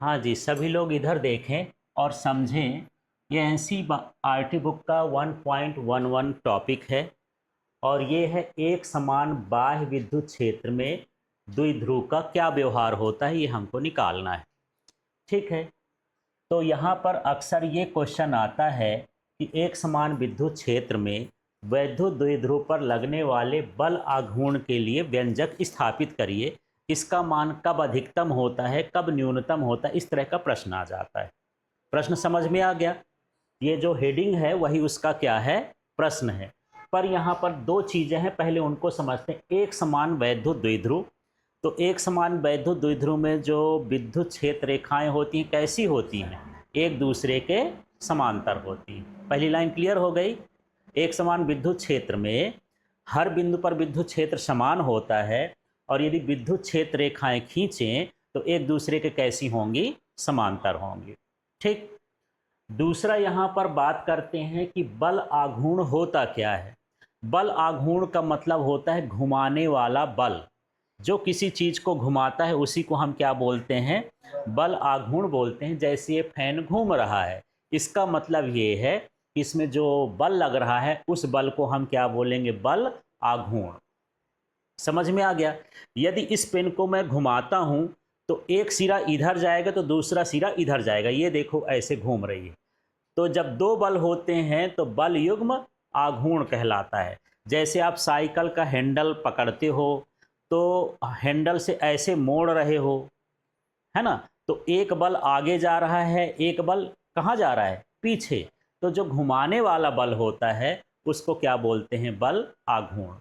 हाँ जी, सभी लोग इधर देखें और समझें। ये एनसीईआरटी बुक का 1.11 टॉपिक है और ये है एक समान बाह्य विद्युत क्षेत्र में द्विध्रुव का क्या व्यवहार होता है, ये हमको निकालना है। ठीक है, तो यहाँ पर अक्सर ये क्वेश्चन आता है कि एक समान विद्युत क्षेत्र में वैद्युत द्विध्रुव पर लगने वाले बल आघूर्ण के लिए व्यंजक स्थापित करिए। इसका मान कब अधिकतम होता है, कब न्यूनतम होता है, इस तरह का प्रश्न आ जाता है। प्रश्न समझ में आ गया? ये जो हेडिंग है वही उसका क्या है, प्रश्न है। पर यहाँ पर दो चीज़ें हैं, पहले उनको समझते हैं। एक समान वैद्युत द्विध्रुव, तो एक समान वैद्युत द्विध्रुव में जो विद्युत क्षेत्र रेखाएं होती हैं कैसी होती हैं, एक दूसरे के समांतर होती हैं। पहली लाइन क्लियर हो गई। एक समान विद्युत क्षेत्र में हर बिंदु पर विद्युत क्षेत्र समान होता है और यदि विद्युत क्षेत्र रेखाएं खींचें तो एक दूसरे के कैसी होंगी, समांतर होंगी। ठीक। दूसरा यहाँ पर बात करते हैं कि बल आघूर्ण होता क्या है। बल आघूर्ण का मतलब होता है घुमाने वाला बल। जो किसी चीज़ को घुमाता है उसी को हम क्या बोलते हैं, बल आघूर्ण बोलते हैं। जैसे ये फैन घूम रहा है, इसका मतलब ये है कि इसमें जो बल लग रहा है उस बल को हम क्या बोलेंगे, बल आघूर्ण। समझ में आ गया? यदि इस पेन को मैं घुमाता हूँ तो एक सिरा इधर जाएगा तो दूसरा सिरा इधर जाएगा। ये देखो ऐसे घूम रही है। तो जब दो बल होते हैं तो बल युग्म आघूर्ण कहलाता है। जैसे आप साइकिल का हैंडल पकड़ते हो तो हैंडल से ऐसे मोड़ रहे हो, है ना, तो एक बल आगे जा रहा है, एक बल कहाँ जा रहा है, पीछे। तो जो घुमाने वाला बल होता है उसको क्या बोलते हैं, बल आघूर्ण।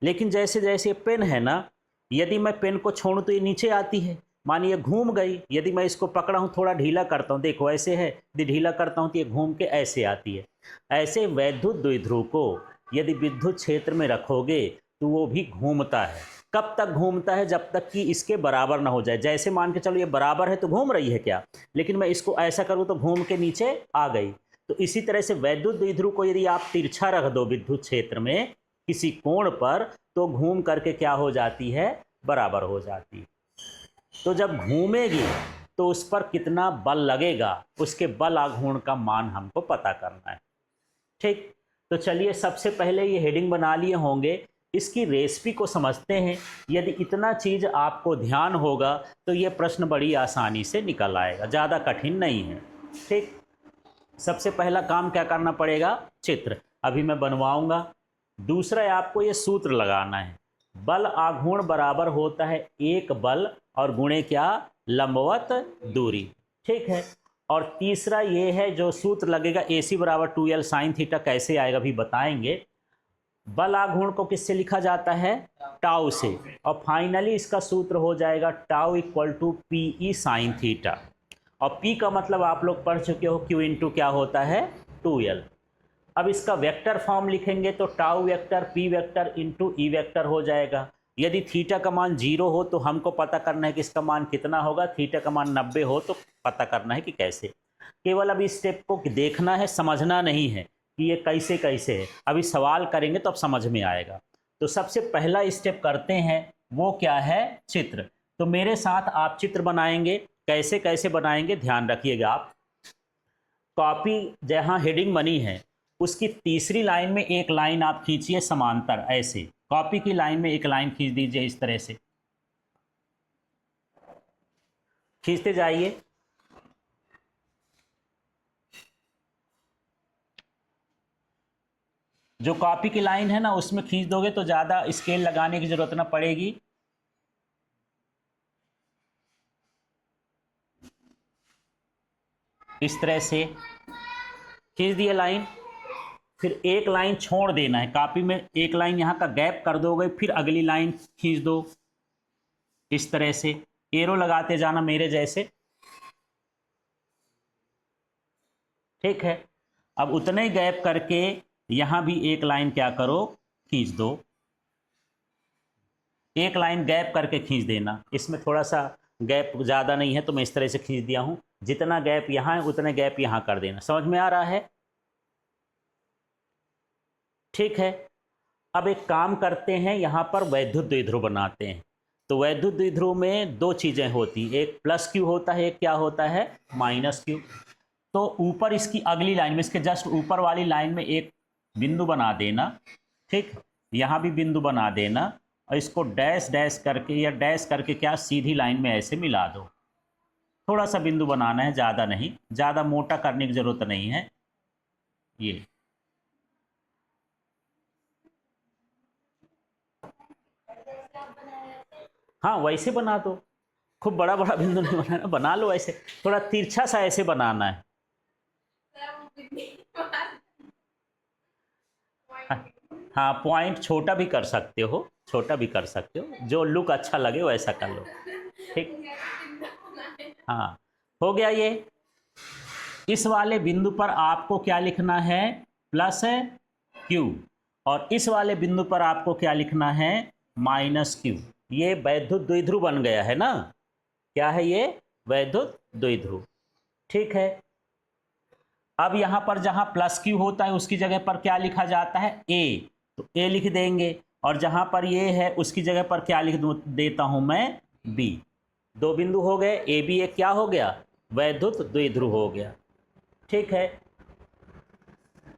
लेकिन जैसे जैसे पेन है ना, यदि मैं पेन को छोड़ूं तो ये नीचे आती है, मानिए घूम गई। यदि मैं इसको पकड़ा हूं, थोड़ा ढीला करता हूं, देखो ऐसे है, यदि ढीला करता हूं तो ये घूम के ऐसे आती है। ऐसे वैद्युत द्विध्रुव को यदि विद्युत क्षेत्र में रखोगे तो वो भी घूमता है। कब तक घूमता है, जब तक कि इसके बराबर ना हो जाए। जैसे मान के चलो ये बराबर है तो घूम रही है क्या, लेकिन मैं इसको ऐसा करूँ तो घूम के नीचे आ गई। तो इसी तरह से वैद्युत द्विध्रुव को यदि आप तिरछा रख दो विद्युत क्षेत्र में किसी कोण पर, तो घूम करके क्या हो जाती है, बराबर हो जाती है। तो जब घूमेगी तो उस पर कितना बल लगेगा, उसके बल आघूर्ण का मान हमको पता करना है। ठीक। तो चलिए सबसे पहले ये हेडिंग बना लिए होंगे, इसकी रेसिपी को समझते हैं। यदि इतना चीज़ आपको ध्यान होगा तो ये प्रश्न बड़ी आसानी से निकल आएगा, ज़्यादा कठिन नहीं है। ठीक। सबसे पहला काम क्या करना पड़ेगा, चित्र अभी मैं बनवाऊंगा। दूसरा आपको ये सूत्र लगाना है, बल आघूर्ण बराबर होता है एक बल और गुणे क्या, लंबवत दूरी। ठीक है। और तीसरा ये है जो सूत्र लगेगा, AC बराबर 2L साइन थीटा। कैसे आएगा भी बताएंगे। बल आघूर्ण को किससे लिखा जाता है, टाउ से। और फाइनली इसका सूत्र हो जाएगा tau equal to PE sine theta. और P का मतलब आप लोग पढ़ चुके हो, Q इंटू क्या होता है, 2L। अब इसका वेक्टर फॉर्म लिखेंगे तो tau vector P vector into E vector हो जाएगा। यदि थीटा का मान 0 हो तो हमको पता करना है कि इसका मान कितना होगा। थीटा का मान 90 हो तो पता करना है कि कैसे। केवल अब इस स्टेप को देखना है, समझना नहीं है कि ये कैसे कैसे है। अभी सवाल करेंगे तो अब समझ में आएगा। तो सबसे पहला स्टेप करते हैं, वो क्या है, चित्र। तो मेरे साथ आप चित्र बनाएंगे। कैसे कैसे बनाएंगे ध्यान रखिएगा आप। कॉपी जहाँ हेडिंग बनी है उसकी तीसरी लाइन में एक लाइन आप खींचिए समांतर। ऐसे कॉपी की लाइन में एक लाइन खींच दीजिए, इस तरह से खींचते जाइए। जो कॉपी की लाइन है ना उसमें खींच दोगे तो ज़्यादा स्केल लगाने की जरूरत ना पड़ेगी। इस तरह से खींच दिए लाइन। फिर एक लाइन छोड़ देना है, कॉपी में एक लाइन यहाँ का गैप कर दोगे, फिर अगली लाइन खींच दो। इस तरह से एरो लगाते जाना मेरे जैसे। ठीक है। अब उतने ही गैप करके यहाँ भी एक लाइन क्या करो, खींच दो। एक लाइन गैप करके खींच देना। इसमें थोड़ा सा गैप ज़्यादा नहीं है तो मैं इस तरह से खींच दिया हूँ। जितना गैप यहाँ है उतने गैप यहाँ कर देना। समझ में आ रहा है? ठीक है। अब एक काम करते हैं, यहाँ पर वैद्युत द्विध्रुव बनाते हैं। तो वैद्युत द्विध्रुव में दो चीज़ें होती, एक प्लस क्यू होता है, एक क्या होता है, माइनस क्यू। तो ऊपर इसकी अगली लाइन में, इसके जस्ट ऊपर वाली लाइन में एक बिंदु बना देना, ठीक, यहाँ भी बिंदु बना देना, और इसको डैश डैश करके या डैश करके क्या सीधी लाइन में ऐसे मिला दो। थोड़ा सा बिंदु बनाना है, ज़्यादा नहीं, ज़्यादा मोटा करने की ज़रूरत नहीं है। ये हाँ वैसे बना दो, खूब बड़ा बड़ा बिंदु नहीं बनाना, बना लो ऐसे, थोड़ा तिरछा सा ऐसे बनाना है। हाँ पॉइंट छोटा भी कर सकते हो, छोटा भी कर सकते हो, जो लुक अच्छा लगे वैसा कर लो, ठीक। हाँ हो गया ये। इस वाले बिंदु पर आपको क्या लिखना है, प्लस क्यू, और इस वाले बिंदु पर आपको क्या लिखना है, माइनस क्यू। ये वैद्युत द्विध्रुव बन गया है ना, क्या है ये, वैद्युत द्विध्रुव, ठीक है। अब यहाँ पर जहाँ प्लस क्यू होता है उसकी जगह पर क्या लिखा जाता है, ए, तो ए लिख देंगे, और जहाँ पर ये है उसकी जगह पर क्या लिख देता हूँ मैं, बी। दो बिंदु हो गए, ए बी, एक क्या हो गया, वैद्युत द्विध्रुव हो गया, ठीक है।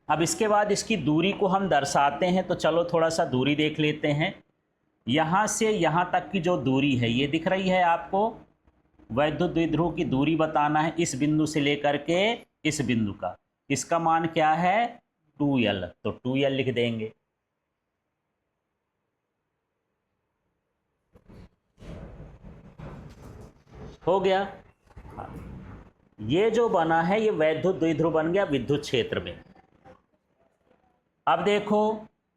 अब इसके बाद इसकी दूरी को हम दर्शाते हैं, तो चलो थोड़ा सा दूरी देख लेते हैं। यहाँ से यहाँ तक की जो दूरी है ये दिख रही है आपको, वैद्युत द्विध्रुव की दूरी बताना है इस बिंदु से लेकर के इस बिंदु का, इसका मान क्या है, 2l, तो 2l लिख देंगे। हो गया। ये जो बना है ये वैद्युत द्विध्रुव बन गया विद्युत क्षेत्र में। अब देखो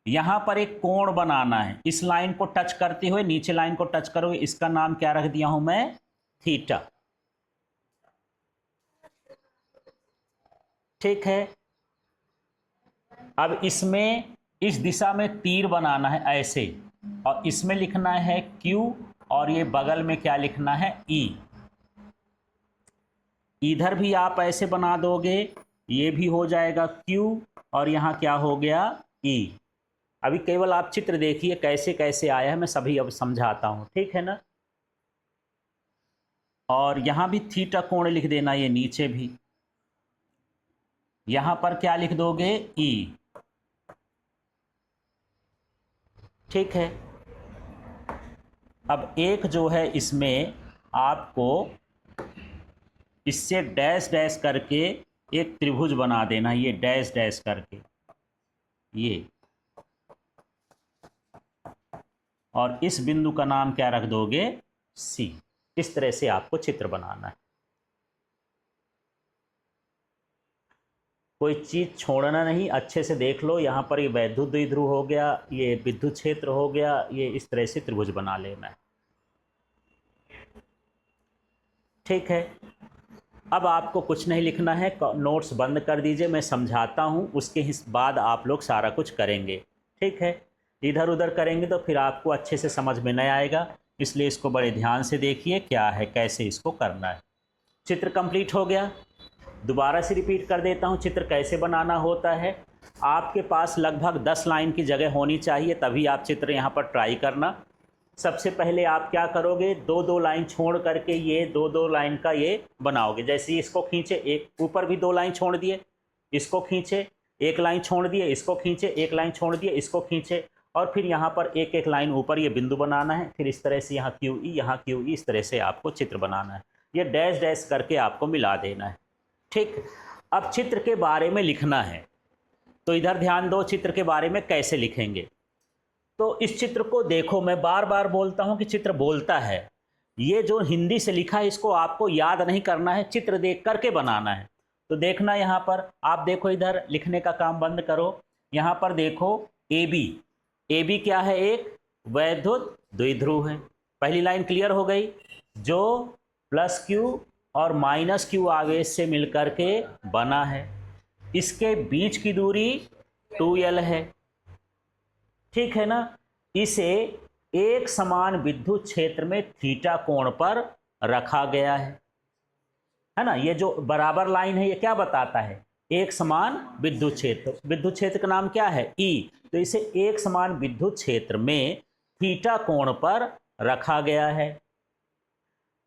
यहां पर एक कोण बनाना है, इस लाइन को टच करते हुए नीचे लाइन को टच करो, इसका नाम क्या रख दिया हूं मैं, थीटा, ठीक है। अब इसमें इस दिशा में तीर बनाना है ऐसे, और इसमें लिखना है Q, और ये बगल में क्या लिखना है, E। इधर भी आप ऐसे बना दोगे, ये भी हो जाएगा Q, और यहाँ क्या हो गया, E। अभी केवल आप चित्र देखिए कैसे कैसे आया है, मैं सभी अब समझाता हूँ, ठीक है ना। और यहाँ भी थीटा कोण लिख देना, ये नीचे भी, यहाँ पर क्या लिख दोगे, E, ठीक है। अब एक जो है इसमें आपको इससे डैश डैश करके एक त्रिभुज बना देना, ये डैश डैश करके ये, और इस बिंदु का नाम क्या रख दोगे, C। इस तरह से आपको चित्र बनाना है, कोई चीज छोड़ना नहीं, अच्छे से देख लो। यहाँ पर ये वैद्युत द्विध्रुव हो गया, ये विद्युत क्षेत्र हो गया, ये इस तरह से त्रिभुज बना लेना है, ठीक है। अब आपको कुछ नहीं लिखना है, नोट्स बंद कर दीजिए, मैं समझाता हूँ, उसके बाद आप लोग सारा कुछ करेंगे, ठीक है। इधर उधर करेंगे तो फिर आपको अच्छे से समझ में नहीं आएगा, इसलिए इसको बड़े ध्यान से देखिए क्या है, कैसे इसको करना है। चित्र कंप्लीट हो गया, दोबारा से रिपीट कर देता हूँ चित्र कैसे बनाना होता है। आपके पास लगभग 10 लाइन की जगह होनी चाहिए, तभी आप चित्र यहाँ पर ट्राई करना। सबसे पहले आप क्या करोगे, दो दो लाइन छोड़ करके ये दो दो लाइन का ये बनाओगे। जैसे इसको खींचे, एक ऊपर भी 2 लाइन छोड़ दिए, इसको खींचे, एक लाइन छोड़ दिए, इसको खींचे, एक लाइन छोड़ दिए, इसको खींचे, और फिर यहाँ पर एक एक लाइन ऊपर ये बिंदु बनाना है। फिर इस तरह से यहाँ QE, यहाँ QE, इस तरह से आपको चित्र बनाना है। ये डैश डैश करके आपको मिला देना है, ठीक। अब चित्र के बारे में लिखना है, तो इधर ध्यान दो, चित्र के बारे में कैसे लिखेंगे। तो इस चित्र को देखो, मैं बार बार बोलता हूं कि चित्र बोलता है। ये जो हिंदी से लिखा है इसको आपको याद नहीं करना है, चित्र देख करके बनाना है। तो देखना यहाँ पर, आप देखो इधर लिखने का काम बंद करो, यहाँ पर देखो AB। AB क्या है, एक वैद्युत द्विध्रुव है। पहली लाइन क्लियर हो गई, जो प्लस Q और माइनस Q आवेश से मिलकर के बना है। इसके बीच की दूरी 2l है, ठीक है ना। इसे एक समान विद्युत क्षेत्र में थीटा कोण पर रखा गया है ना। ये जो बराबर लाइन है ये क्या बताता है, एक समान विद्युत क्षेत्र। विद्युत क्षेत्र का नाम क्या है, E। तो इसे एक समान विद्युत क्षेत्र में थीटा कोण पर रखा गया है,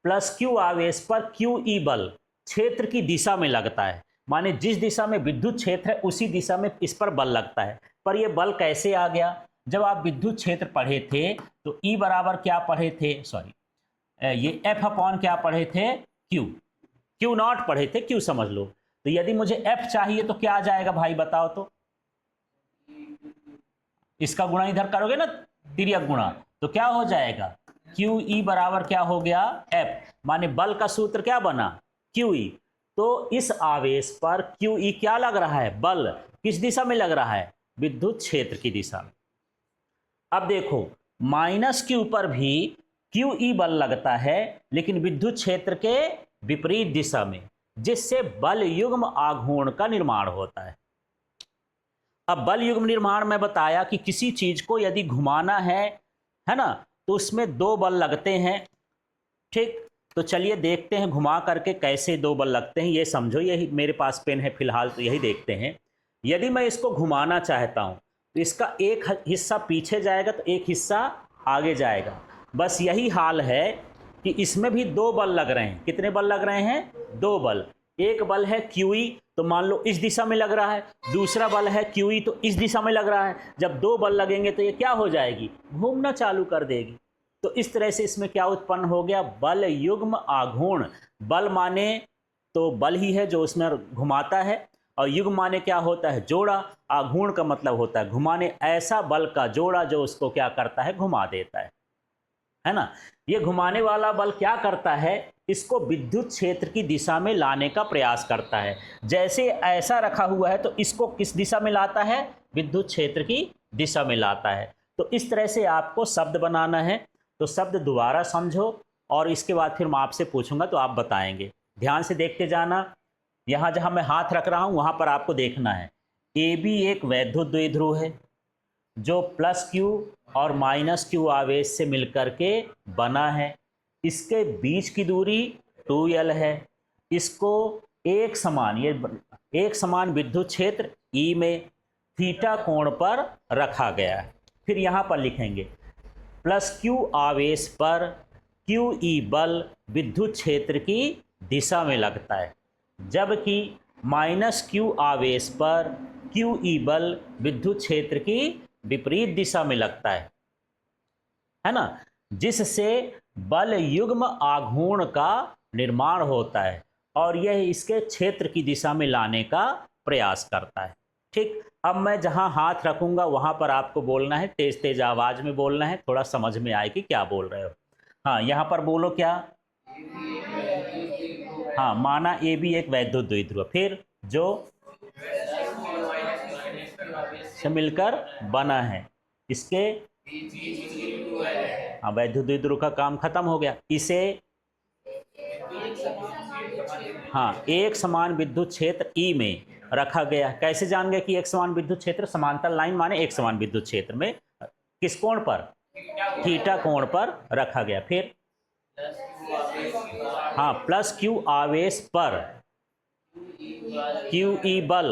प्लस क्यू आवेश पर क्यू ई बल क्षेत्र की दिशा में लगता है। माने जिस दिशा में विद्युत क्षेत्र है उसी दिशा में इस पर बल लगता है। पर यह बल कैसे आ गया? जब आप विद्युत क्षेत्र पढ़े थे तो ई बराबर क्या पढ़े थे, ये एफ अपॉन क्या पढ़े थे, क्यू, क्यू नॉट पढ़े थे, क्यू समझ लो। तो यदि मुझे एफ चाहिए तो क्या आ जाएगा भाई बताओ तो? इसका गुणा इधर करोगे ना, तिर्यक गुणा, तो क्या हो जाएगा, क्यू ई बराबर क्या हो गया, एफ। माने बल का सूत्र क्या बना, क्यू ई। तो इस आवेश पर क्यू ई क्या लग रहा है, बल। किस दिशा में लग रहा है, विद्युत क्षेत्र की दिशा में। अब देखो माइनस क्यू पर भी क्यू ई बल लगता है, लेकिन विद्युत क्षेत्र के विपरीत दिशा में, जिससे बल युग्म आघूर्ण का निर्माण होता है। अब बल युग्म निर्माण में बताया कि किसी चीज को यदि घुमाना है ना, तो उसमें दो बल लगते हैं। ठीक, तो चलिए देखते हैं घुमा करके कैसे दो बल लगते हैं, ये समझो। यही मेरे पास पेन है फिलहाल, तो यही देखते हैं। यदि मैं इसको घुमाना चाहता हूं तो इसका एक हिस्सा पीछे जाएगा तो एक हिस्सा आगे जाएगा। बस यही हाल है कि इसमें भी दो बल लग रहे हैं। कितने बल लग रहे हैं, दो बल। एक बल है क्यूई, तो मान लो इस दिशा में लग रहा है, दूसरा बल है क्यूई तो इस दिशा में लग रहा है। जब दो बल लगेंगे तो ये क्या हो जाएगी, घूमना चालू कर देगी। तो इस तरह से इसमें क्या उत्पन्न हो गया, बल युग्म आघूर्ण। बल माने तो बल ही है जो उसमें घुमाता है, और युग्म माने क्या होता है, जोड़ा। आघूर्ण का मतलब होता है घुमाने, ऐसा बल का जोड़ा जो उसको क्या करता है, घुमा देता है ना। ये घुमाने वाला बल क्या करता है, इसको विद्युत क्षेत्र की दिशा में लाने का प्रयास करता है। जैसे ऐसा रखा हुआ है तो इसको किस दिशा में लाता है, विद्युत क्षेत्र की दिशा में लाता है। तो इस तरह से आपको शब्द बनाना है। तो शब्द दोबारा समझो और इसके बाद फिर मैं आपसे पूछूंगा तो आप बताएंगे। ध्यान से देखते जाना। यहाँ जहाँ मैं हाथ रख रहा हूँ वहाँ पर आपको देखना है। ए बी एक वैद्युत द्विध्रुव है जो प्लस क्यू और माइनस क्यू आवेश से मिलकर के बना है। इसके बीच की दूरी 2L है। इसको एक समान विद्युत क्षेत्र E में थीटा कोण पर रखा गया है। फिर यहाँ पर लिखेंगे प्लस क्यू आवेश पर क्यू ई बल विद्युत क्षेत्र की दिशा में लगता है, जबकि माइनस क्यू आवेश पर क्यू ई बल विद्युत क्षेत्र की विपरीत दिशा में लगता है ना, जिससे बल युग्म आघूर्ण का निर्माण होता है और यह इसके क्षेत्र की दिशा में लाने का प्रयास करता है। ठीक, अब मैं जहां हाथ रखूंगा वहां पर आपको बोलना है, तेज तेज आवाज में बोलना है, थोड़ा समझ में आए कि क्या बोल रहे हो। हाँ, यहां पर बोलो क्या, हाँ, माना ए बी एक वैद्युत द्विध्रुव, फिर जो से मिलकर बना है, इसके हाँ वैद्युत द्विध्रुव का काम खत्म हो गया। इसे हाँ एक समान विद्युत क्षेत्र ई में रखा गया। कैसे जान गए कि एक समान विद्युत क्षेत्र, समांतर लाइन माने एक समान विद्युत क्षेत्र में किस कोण पर, थीटा कोण पर रखा गया। फिर हाँ प्लस क्यू आवेश पर क्यू ई बल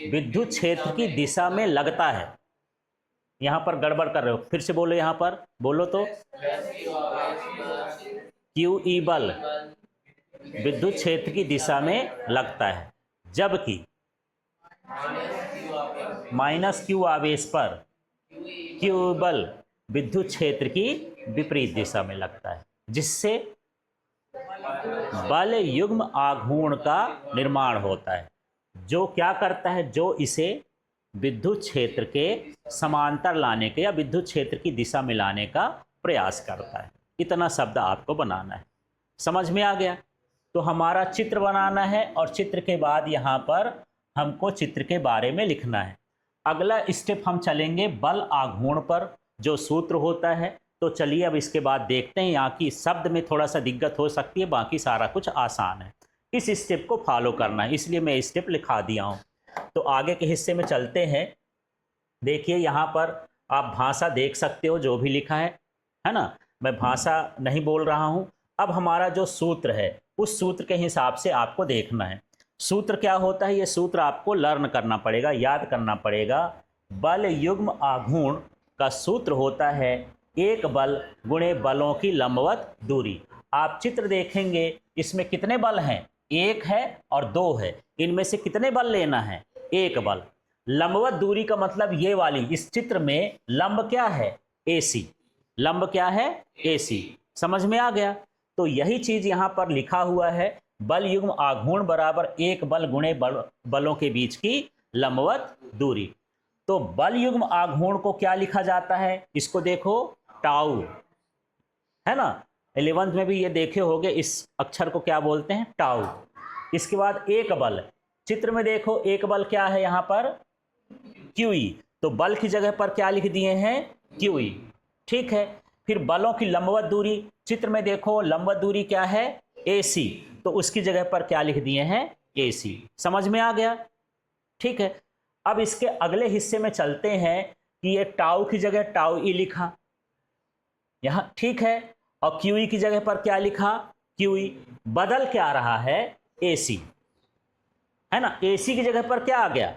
विद्युत क्षेत्र की दिशा में लगता है। यहां पर गड़बड़ कर रहे हो, फिर से बोलो, यहां पर बोलो तो क्यू ई बल विद्युत क्षेत्र की दिशा में लगता है, जबकि माइनस क्यू आवेश पर क्यू बल विद्युत क्षेत्र की विपरीत दिशा में लगता है, जिससे बल युग्म आघूर्ण का निर्माण होता है, जो क्या करता है, जो इसे विद्युत क्षेत्र के समांतर लाने के या विद्युत क्षेत्र की दिशा में लाने का प्रयास करता है। इतना शब्द आपको बनाना है। समझ में आ गया? तो हमारा चित्र बनाना है और चित्र के बाद यहाँ पर हमको चित्र के बारे में लिखना है। अगला स्टेप हम चलेंगे बल आघूर्ण पर, जो सूत्र होता है। तो चलिए अब इसके बाद देखते हैं। यहाँ की शब्द में थोड़ा सा दिक्कत हो सकती है, बाकी सारा कुछ आसान है। इस स्टेप को फॉलो करना है, इसलिए मैं स्टेप लिखा दिया हूँ। तो आगे के हिस्से में चलते हैं। देखिए यहाँ पर आप भाषा देख सकते हो, जो भी लिखा है ना। मैं भाषा नहीं बोल रहा हूँ। अब हमारा जो सूत्र है उस सूत्र के हिसाब से आपको देखना है। सूत्र क्या होता है, ये सूत्र आपको लर्न करना पड़ेगा, याद करना पड़ेगा। बल युग्म आघूर्ण का सूत्र होता है एक बल गुणे बलों की लंबवत दूरी। आप चित्र देखेंगे इसमें कितने बल हैं, एक है और दो है, इनमें से कितने बल लेना है, एक बल। लंबवत दूरी का मतलब ये वाली, इस चित्र में लंब क्या है, AC। लंब क्या है, AC। समझ में आ गया। तो यही चीज यहां पर लिखा हुआ है, बल युग्म आघूर्ण बराबर एक बल गुणे बलों के बीच की लंबवत दूरी। तो बल युग्म आघूर्ण को क्या लिखा जाता है, इसको देखो, टाउ, है ना। 11th में भी ये देखे होंगे, इस अक्षर को क्या बोलते हैं, टाउ। इसके बाद एक बल, चित्र में देखो एक बल क्या है यहां पर, QE। तो बल की जगह पर क्या लिख दिए हैं, QE। ठीक है। फिर बलों की लंबवत दूरी, चित्र में देखो लंबवत दूरी क्या है, AC। तो उसकी जगह पर क्या लिख दिए हैं, AC। समझ में आ गया। ठीक है। अब इसके अगले हिस्से में चलते हैं कि ये टाउ की जगह टाउ ई लिखा यहां, ठीक है, और QE की जगह पर क्या लिखा, QE। बदल क्या रहा है, AC, है ना। AC की जगह पर क्या आ गया,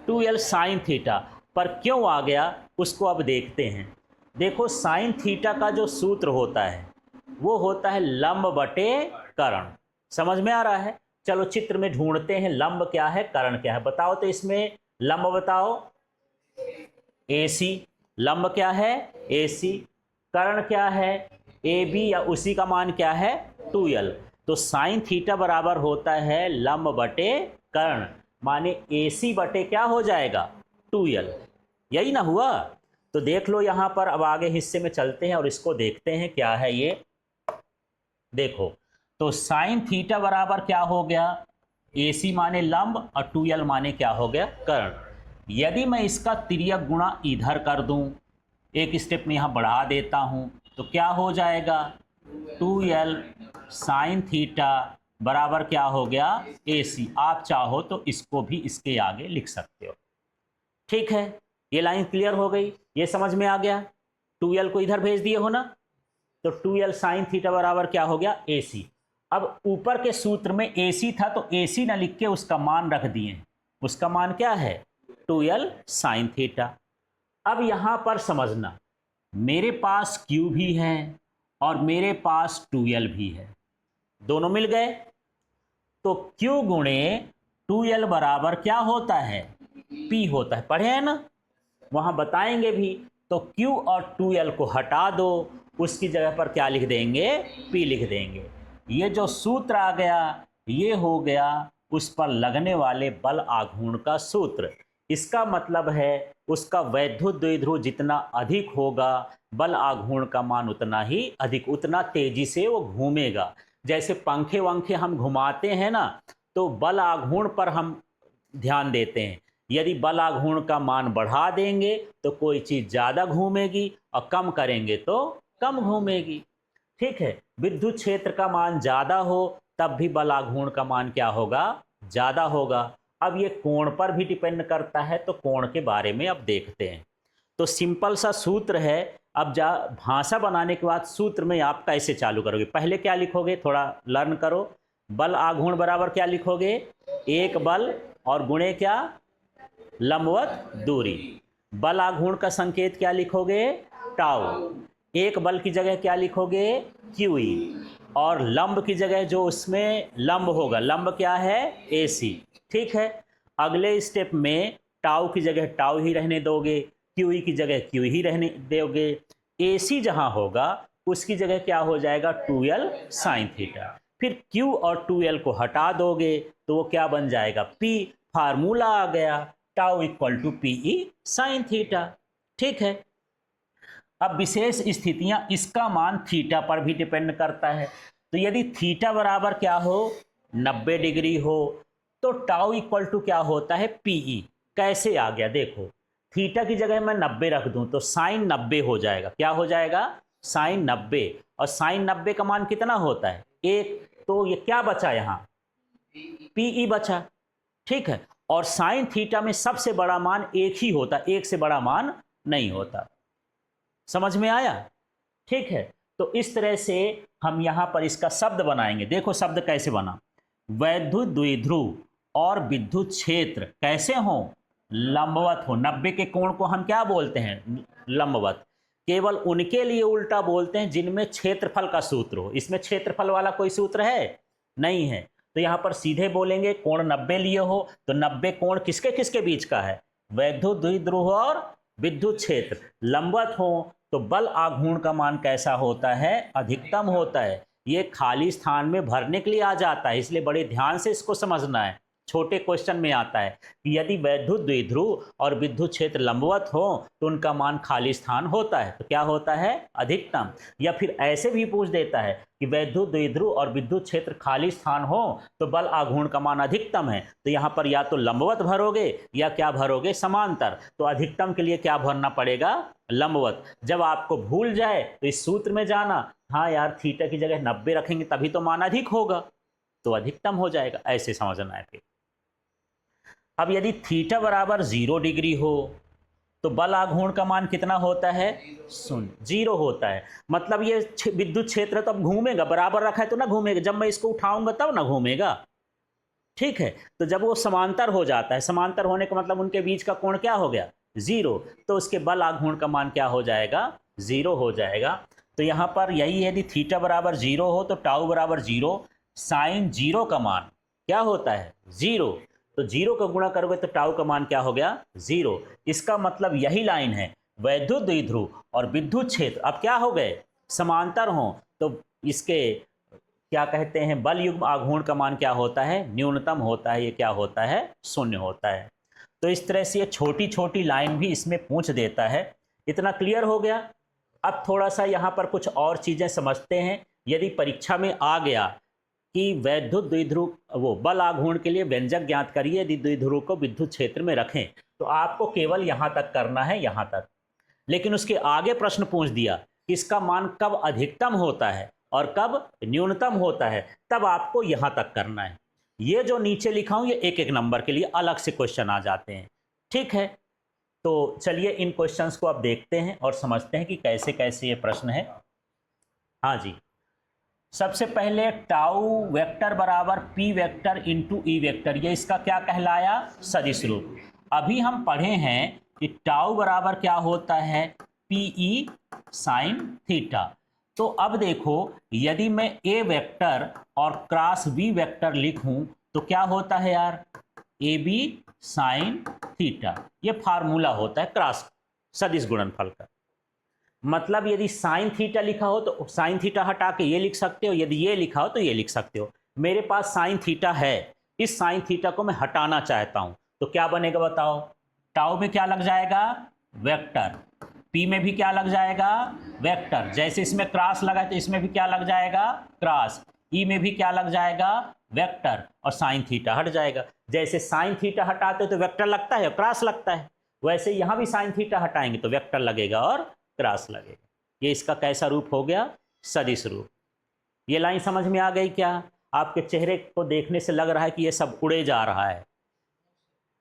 2L साइन थीटा। पर क्यों आ गया उसको अब देखते हैं। देखो साइन थीटा का जो सूत्र होता है वो होता है लंब बटे कर्ण। समझ में आ रहा है। चलो चित्र में ढूंढते हैं लंब क्या है कर्ण क्या है, बताओ तो इसमें लंब बताओ, AC। लंब क्या है, AC। कर्ण क्या है, AB, या उसी का मान क्या है, 2L। तो साइन थीटा बराबर होता है लंब बटे कर्ण, माने AC बटे क्या हो जाएगा, 2L। यही ना हुआ। तो देख लो यहां पर, अब आगे हिस्से में चलते हैं और इसको देखते हैं क्या है ये। देखो तो साइन थीटा बराबर क्या हो गया, AC माने लंब और 2L माने क्या हो गया, कर्ण। यदि मैं इसका तिर्यक गुणा इधर कर दूं, एक स्टेप में यहां बढ़ा देता हूं, तो क्या हो जाएगा, 2L साइन थीटा बराबर क्या हो गया, AC। आप चाहो तो इसको भी इसके आगे लिख सकते हो। ठीक है, ये लाइन क्लियर हो गई, ये समझ में आ गया। 2L को इधर भेज दिए हो ना, तो 2L साइन थीटा बराबर क्या हो गया, AC। अब ऊपर के सूत्र में AC था तो AC ना लिख के उसका मान रख दिए, उसका मान क्या है, 2L साइन थीटा। अब यहां पर समझना, मेरे पास Q भी है और मेरे पास 2L भी है, दोनों मिल गए। तो Q गुणे 2L बराबर क्या होता है, P होता है, पढ़े हैं ना, वहां बताएंगे भी। तो Q और 2L को हटा दो, उसकी जगह पर क्या लिख देंगे, P लिख देंगे। ये जो सूत्र आ गया ये हो गया उस पर लगने वाले बल आघूर्ण का सूत्र। इसका मतलब है उसका वैद्युत द्विध्रुव जितना अधिक होगा बल आघूर्ण का मान उतना ही अधिक, उतना तेजी से वो घूमेगा। जैसे पंखे वंखे हम घुमाते हैं ना, तो बल आघूर्ण पर हम ध्यान देते हैं। यदि बल आघूर्ण का मान बढ़ा देंगे तो कोई चीज ज्यादा घूमेगी और कम करेंगे तो कम घूमेगी। ठीक है, विद्युत क्षेत्र का मान ज्यादा हो तब भी बल आघूर्ण का मान क्या होगा, ज्यादा होगा। अब ये कोण पर भी डिपेंड करता है, तो कोण के बारे में अब देखते हैं। तो सिंपल सा सूत्र है। अब भाषा बनाने के बाद सूत्र में आप कैसे चालू करोगे, पहले क्या लिखोगे, थोड़ा लर्न करो। बल आघूर्ण बराबर क्या लिखोगे, एक बल और गुणे क्या, लंबवत दूरी। बल आघूर्ण का संकेत क्या लिखोगे, टाउ। एक बल की जगह क्या लिखोगे, QE। और लंब की जगह जो उसमें लंब होगा, लंब क्या है, AC। ठीक है, अगले स्टेप में टाउ की जगह टाउ ही रहने दोगे, QE की जगह Q ही रहने दोगे। AC जहां होगा उसकी जगह क्या हो जाएगा, 2L साइन थीटा। फिर Q और 2L को हटा दोगे तो वो क्या बन जाएगा, P। फार्मूला आ गया, tau equal to PE sine theta. ठीक है। अब विशेष स्थितियां, इसका मान थीटा पर भी डिपेंड करता है। तो यदि थीटा बराबर क्या हो, 90 डिग्री हो, तो टाउ इक्वल टू क्या होता है, PE। कैसे आ गया, देखो थीटा की जगह मैं 90 रख दूं तो साइन 90 हो जाएगा, क्या हो जाएगा, साइन 90। और साइन 90 का मान कितना होता है, एक। तो ये क्या बचा यहां, PE बचा। ठीक है, और साइन थीटा में सबसे बड़ा मान एक ही होता, एक से बड़ा मान नहीं होता। समझ में आया। ठीक है, तो इस तरह से हम यहां पर इसका शब्द बनाएंगे। देखो शब्द कैसे बना, वैद्युत द्विध्रुव और विद्युत क्षेत्र कैसे हो, लंबवत हो। 90 के कोण को हम क्या बोलते हैं, लंबवत। केवल उनके लिए उल्टा बोलते हैं जिनमें क्षेत्रफल का सूत्र हो। इसमें क्षेत्रफल वाला कोई सूत्र है नहीं है, तो यहाँ पर सीधे बोलेंगे कोण 90 लिए हो तो 90 कोण किसके किसके बीच का है, वैद्युत द्विध्रुव और विद्युत क्षेत्र। लंबवत हो तो बल आघूर्ण का मान कैसा होता है, अधिकतम होता है। ये खाली स्थान में भरने के लिए आ जाता है, इसलिए बड़े ध्यान से इसको समझना है। छोटे क्वेश्चन में आता है कि यदि वैद्युत द्विध्रुव और विद्युत क्षेत्र लंबवत हो तो उनका मान खाली स्थान होता है, तो क्या होता है, अधिकतम। या फिर ऐसे भी पूछ देता है कि वैद्युत द्विध्रुव और विद्युत क्षेत्र खाली स्थान हो तो बल आघूर्ण का मान अधिकतम है, तो यहाँ पर या तो लंबवत भरोगे या क्या भरोगे, समांतर। तो अधिकतम के लिए क्या भरना पड़ेगा, लंबवत। जब आपको भूल जाए तो इस सूत्र में जाना, हाँ यार थीटा की जगह 90 रखेंगे तभी तो मान अधिक होगा, तो अधिकतम हो जाएगा, ऐसे समझना है। फिर अब यदि थीटा बराबर 0 डिग्री हो तो बल आघूर्ण का मान कितना होता है, 0 होता है। मतलब ये विद्युत क्षेत्र तो अब घूमेगा, बराबर रखा है तो ना घूमेगा, जब मैं इसको उठाऊंगा तब ना घूमेगा, ठीक है। तो जब वो समांतर हो जाता है, समांतर होने का मतलब उनके बीच का कोण क्या हो गया, 0, तो उसके बल आघूर्ण का मान क्या हो जाएगा, 0 हो जाएगा। तो यहाँ पर यही है, यदि थीटा बराबर 0 हो तो टाउ बराबर 0, साइन 0 का मान क्या होता है, 0। तो 0 का गुणा करोगे तो टाउ का मान क्या हो गया, 0। इसका मतलब यही लाइन है, वैद्युत द्विध्रुव और विद्युत क्षेत्र अब क्या हो गए, समांतर हो, तो इसके क्या कहते हैं, बल युग्म आघूर्ण का मान क्या होता है, न्यूनतम होता है। ये क्या होता है, 0 होता है। तो इस तरह से ये छोटी छोटी लाइन भी इसमें पूछ देता है। इतना क्लियर हो गया। अब थोड़ा सा यहाँ पर कुछ और चीज़ें समझते हैं। यदि परीक्षा में आ गया कि वैद्युत द्विध्रुव, वो बल आघूर्ण के लिए व्यंजक ज्ञात करिए यदि द्विध्रुव को विद्युत क्षेत्र में रखें, तो आपको केवल यहाँ तक करना है, यहाँ तक। लेकिन उसके आगे प्रश्न पूछ दिया कि इसका मान कब अधिकतम होता है और कब न्यूनतम होता है, तब आपको यहाँ तक करना है। ये जो नीचे लिखा हूँ ये एक एक नंबर के लिए अलग से क्वेश्चन आ जाते हैं, ठीक है। तो चलिए इन क्वेश्चंस को अब देखते हैं और समझते हैं कि कैसे कैसे ये प्रश्न है। हाँ जी, सबसे पहले टाउ वेक्टर बराबर P vector into E vector, ये इसका क्या कहलाया, सदिश रूप। अभी हम पढ़े हैं कि टाउ बराबर क्या होता है, पी ई साइन थीटा। तो अब देखो, यदि मैं ए वेक्टर और क्रॉस बी वेक्टर लिखूं तो क्या होता है यार, ए बी साइन थीटा। ये फार्मूला होता है क्रॉस सदिश गुणनफल का। मतलब यदि साइन थीटा लिखा हो तो साइन थीटा हटा के ये लिख सकते हो, यदि ये लिखा हो तो ये लिख सकते हो। मेरे पास साइन थीटा है, इस साइन थीटा को मैं हटाना चाहता हूं तो क्या बनेगा बताओ, टाउ में क्या लग जाएगा, वेक्टर, पी में भी क्या लग जाएगा, वेक्टर। जैसे इसमें क्रॉस लगा तो इसमें भी क्या लग जाएगा, क्रॉस। ई में भी क्या लग जाएगा, वेक्टर, और साइन थीटा हट जाएगा। जैसे साइन थीटा हटाते तो वेक्टर लगता है और क्रॉस लगता है, वैसे यहां भी साइन थीटा हटाएंगे तो वेक्टर लगेगा और क्रॉस लगेगा। ये इसका कैसा रूप हो गया, सदिश रूप। ये लाइन समझ में आ गई क्या, आपके चेहरे को देखने से लग रहा है कि ये सब उड़े जा रहा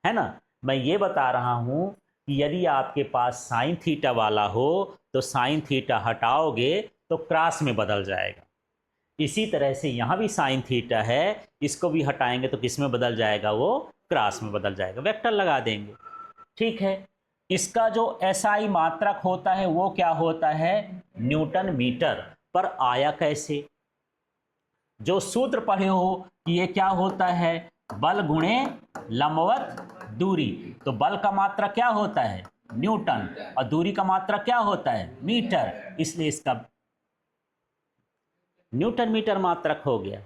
है ना। मैं ये बता रहा हूं कि यदि आपके पास साइन थीटा वाला हो तो साइन थीटा हटाओगे तो क्रॉस में बदल जाएगा। इसी तरह से यहाँ भी साइन थीटा है, इसको भी हटाएंगे तो किस में बदल जाएगा, वो क्रॉस में बदल जाएगा, वेक्टर लगा देंगे, ठीक है। इसका जो एसआई मात्रक होता है वो क्या होता है, न्यूटन मीटर। पर आया कैसे, जो सूत्र पढ़े हो कि ये क्या होता है, बल गुणे लंबवत दूरी। तो बल का मात्रक क्या होता है, न्यूटन, और दूरी का मात्रक क्या होता है, मीटर, इसलिए इसका न्यूटन मीटर मात्रक हो गया,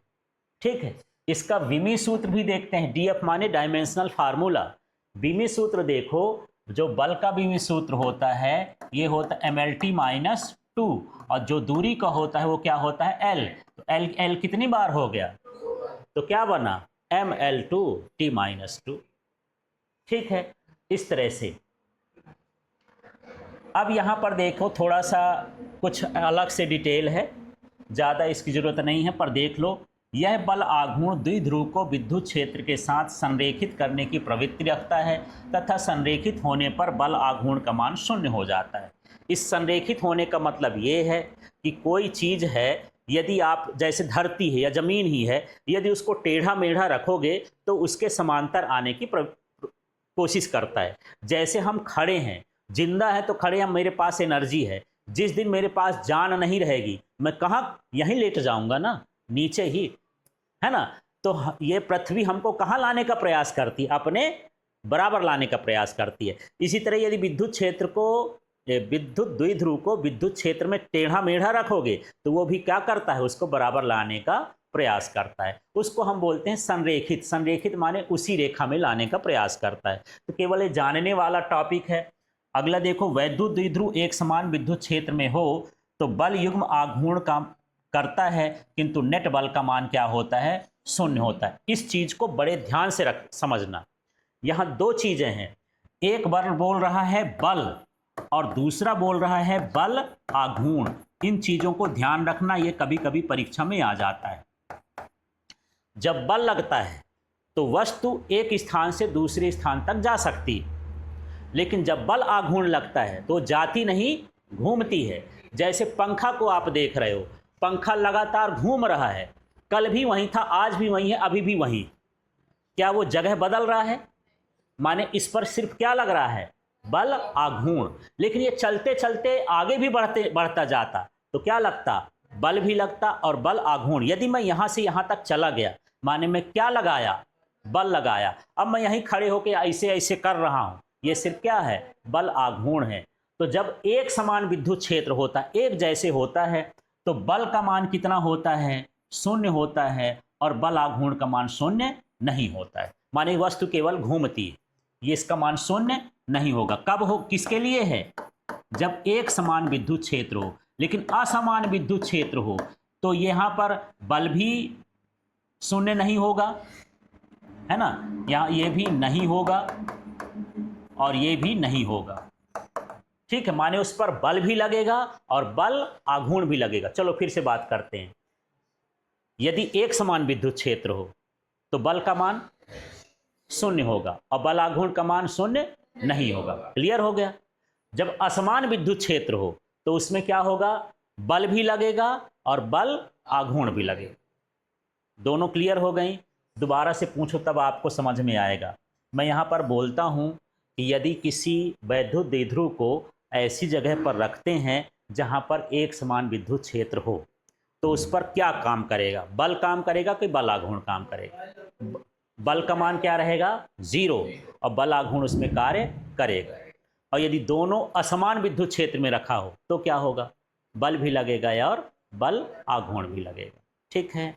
ठीक है। इसका विमी सूत्र भी देखते हैं, डीएफ माने डायमेंशनल फार्मूला। विमी सूत्र देखो, जो बल का विमी सूत्र होता है ये होता है MLT माइनस 2, और जो दूरी का होता है वो क्या होता है, L। तो L कितनी बार हो गया, तो क्या बना, ML2T माइनस 2, ठीक है। इस तरह से अब यहाँ पर देखो थोड़ा सा कुछ अलग से डिटेल है, ज़्यादा इसकी ज़रूरत नहीं है, पर देख लो। यह बल आघूर्ण द्विध्रुव को विद्युत क्षेत्र के साथ संरेखित करने की प्रवृत्ति रखता है तथा संरेखित होने पर बल आघूर्ण का मान 0 हो जाता है। इस संरेखित होने का मतलब ये है कि कोई चीज़ है, यदि आप जैसे धरती है या ज़मीन ही है, यदि उसको टेढ़ा मेढ़ा रखोगे तो उसके समांतर आने की कोशिश करता है। जैसे हम खड़े हैं, जिंदा है तो खड़े, हम मेरे पास एनर्जी है, जिस दिन मेरे पास जान नहीं रहेगी मैं कहाँ, यहीं लेट जाऊंगा ना, नीचे ही, है ना। तो ये पृथ्वी हमको कहाँ लाने का प्रयास करती है, अपने बराबर लाने का प्रयास करती है। इसी तरह यदि विद्युत क्षेत्र को, विद्युत द्विध्रुव को विद्युत क्षेत्र में टेढ़ा मेढ़ा रखोगे तो वो भी क्या करता है, उसको बराबर लाने का प्रयास करता है। उसको हम बोलते हैं संरेखित। संरेखित माने उसी रेखा में लाने का प्रयास करता है। तो केवल ये जानने वाला टॉपिक है। अगला देखो, वैद्युत द्विध्रुव एक समान विद्युत क्षेत्र में हो तो बल युग्म आघूर्ण काम करता है, किंतु नेट बल का मान क्या होता है, शून्य होता है। इस चीज को बड़े ध्यान से समझना। यहां दो चीजें हैं, एक बल बोल रहा है बल और दूसरा बोल रहा है बल आघूर्ण। इन चीजों को ध्यान रखना, ये कभी कभी परीक्षा में आ जाता है। जब बल लगता है तो वस्तु एक स्थान से दूसरे स्थान तक जा सकती है, लेकिन जब बल आघूर्ण लगता है तो जाती नहीं, घूमती है। जैसे पंखा को आप देख रहे हो, पंखा लगातार घूम रहा है, कल भी वहीं था, आज भी वहीं है, अभी भी वहीं। क्या वो जगह बदल रहा है? माने इस पर सिर्फ क्या लग रहा है, बल आघूर्ण। लेकिन ये चलते चलते आगे भी बढ़ता जाता तो क्या लगता, बल भी लगता और बल आघूर्ण। यदि मैं यहां से यहां तक चला गया, माने मैं क्या लगाया, बल लगाया। अब मैं यहीं खड़े होकर ऐसे ऐसे कर रहा हूं, ये सिर्फ क्या है, बल आघूर्ण है। तो जब एक समान विद्युत क्षेत्र होता है, एक जैसे होता है, तो बल का मान कितना होता है, शून्य होता है, और बल आघूर्ण का मान शून्य नहीं होता है। माने वस्तु केवल घूमती है, ये इसका मान शून्य नहीं होगा। कब हो, किसके लिए है, जब एक समान विद्युत क्षेत्र हो। लेकिन असमान विद्युत क्षेत्र हो तो यहां पर बल भी शून्य नहीं होगा, है ना, यहां ये भी नहीं होगा और ये भी नहीं होगा। ठीक है, माने उस पर बल भी लगेगा और बल आघूर्ण भी लगेगा। चलो फिर से बात करते हैं। यदि एक समान विद्युत क्षेत्र हो तो बल का मान शून्य होगा और बल आघूर्ण का मान शून्य नहीं होगा। क्लियर हो गया। जब असमान विद्युत क्षेत्र हो तो उसमें क्या होगा, बल भी लगेगा और बल आघूर्ण भी लगेगा। दोनों क्लियर हो गई। दोबारा से पूछो तब आपको समझ में आएगा। मैं यहाँ पर बोलता हूँ कि यदि किसी वैद्युत द्विध्रुव को ऐसी जगह पर रखते हैं जहाँ पर एक समान विद्युत क्षेत्र हो तो उस पर क्या काम करेगा, बल काम करेगा कि बल आघूर्ण काम करेगा। बल का मान क्या रहेगा, 0, और बल आघूर्ण उसमें कार्य करेगा। और यदि दोनों असमान विद्युत क्षेत्र में रखा हो तो क्या होगा, बल भी लगेगा और बल आघूर्ण भी लगेगा। ठीक है।